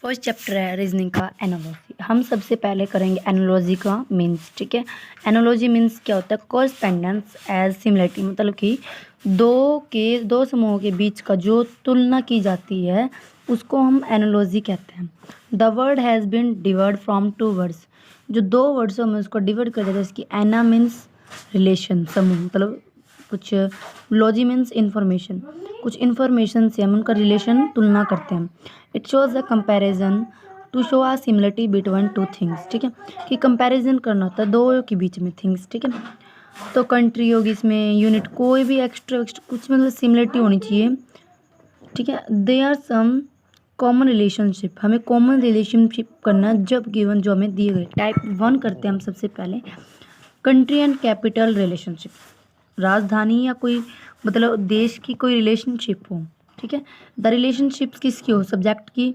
First chapter है reasoning का analogy. हम सबसे पहले करेंगे एनालॉजी का मीन्स। ठीक है, एनालॉजी मीन्स क्या होता है? कोरेस्पेंडेंस एज सिमिलरिटी, मतलब कि दो समूहों के बीच का जो तुलना की जाती है उसको हम एनालॉजी कहते हैं। The word has been divide from two words, जो दो वर्ड्सों में उसको डिवाइड कर दिया, जैसे कि एना मीन्स रिलेशन, समूह, मतलब कुछ, लॉजी मीन्स इंफॉर्मेशन, कुछ इंफॉर्मेशन से हम उनका रिलेशन तुलना करते हैं। It shows a comparison to show a similarity between two things. ठीक है, कि कंपैरिजन करना होता है दो के बीच में थिंग्स। ठीक है, तो कंट्री होगी इसमें, यूनिट, कोई भी एक्स्ट्रा कुछ मतलब सिमिलरिटी होनी चाहिए। ठीक है, they are some common relationship, हमें कॉमन रिलेशनशिप करना है जब गिवन जो हमें दिए गए। टाइप 1 करते हैं हम सबसे पहले, कंट्री एंड कैपिटल रिलेशनशिप, राजधानी या कोई मतलब देश की कोई रिलेशनशिप हो। ठीक है, द रिलेशनशिप किसकी हो? सब्जेक्ट की।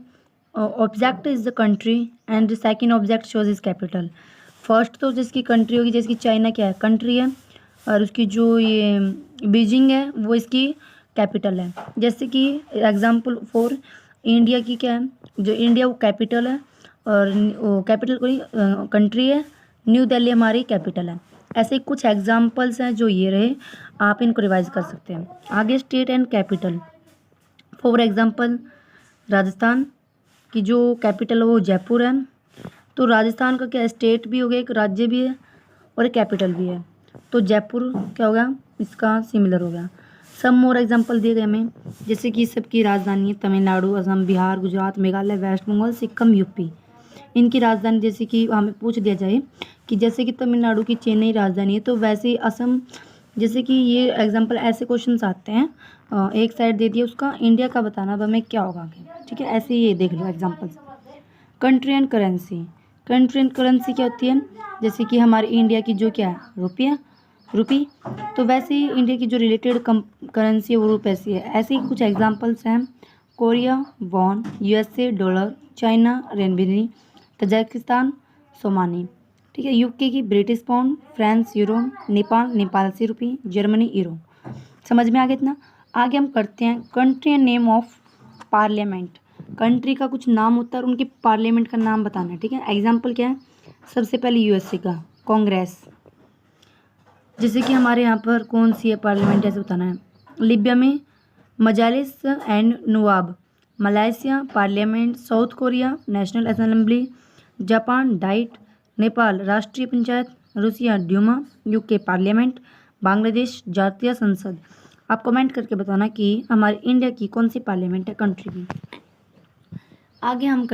Object is the country and second object shows is capital. First तो जिसकी कंट्री होगी, जैसे कि चाइना क्या है? कंट्री है, और उसकी जो ये बीजिंग है वो इसकी कैपिटल है। जैसे कि एग्जाम्पल फॉर इंडिया की क्या है? जो इंडिया वो कैपिटल है, और वो कैपिटल कोई कंट्री है, न्यू दिल्ली हमारी कैपिटल है। ऐसे कुछ एग्जाम्पल्स हैं जो ये रहे, आप इनको रिवाइज कर सकते हैं। आगे state and capital, for example Rajasthan की जो कैपिटल है वो जयपुर है, तो राजस्थान का क्या, स्टेट भी हो गया, एक राज्य भी है और एक कैपिटल भी है, तो जयपुर क्या हो गया? इसका सिमिलर हो गया। सब मोर एग्जाम्पल दिए गए हमें, जैसे कि सबकी राजधानी है तमिलनाडु, असम, बिहार, गुजरात, मेघालय, वेस्ट बंगाल, सिक्किम, यूपी। इनकी राजधानी, जैसे कि हमें पूछ दिया जाए कि जैसे कि तमिलनाडु की चेन्नई राजधानी है, तो वैसे ही असम, जैसे कि ये एग्जाम्पल ऐसे क्वेश्चंस आते हैं, एक साइड दे दिया उसका, इंडिया का बताना, अब हमें क्या होगा आगे। ठीक है, ऐसे ही ये देख लो examples. Country and currency, country and currency क्या होती है? जैसे कि हमारी इंडिया की जो क्या है? रुपी, तो वैसे ही इंडिया की जो रिलेटेड करेंसी है वो रुपये है। ऐसे ही कुछ एग्जाम्पल्स हैं, Korea won, USA dollar, China renminbi, Tajikistan somoni. ठीक है, यूके की British pound, France euro, Nepal से रुपी, जर्मनी यूरो। समझ में आ गया इतना? आगे हम करते हैं country and name of parliament. Country का कुछ नाम होता है और उनके पार्लियामेंट का नाम बताना है। ठीक है, एग्जाम्पल क्या है? सबसे पहले यूएसए का कांग्रेस, जैसे कि हमारे यहाँ पर कौन सी है पार्लियामेंट, ऐसे बताना है। लीबिया में मजालिस एंड नवाब, Malaysia parliament, South Korea National Assembly, Japan Diet, Nepal Rashtriya Panchayat, Russia Duma, UK parliament, Bangladesh Jatiya Sangsad. आप कमेंट करके बताना कि हमारे इंडिया की कौन सी पार्लियामेंट है कंट्री की। आगे हम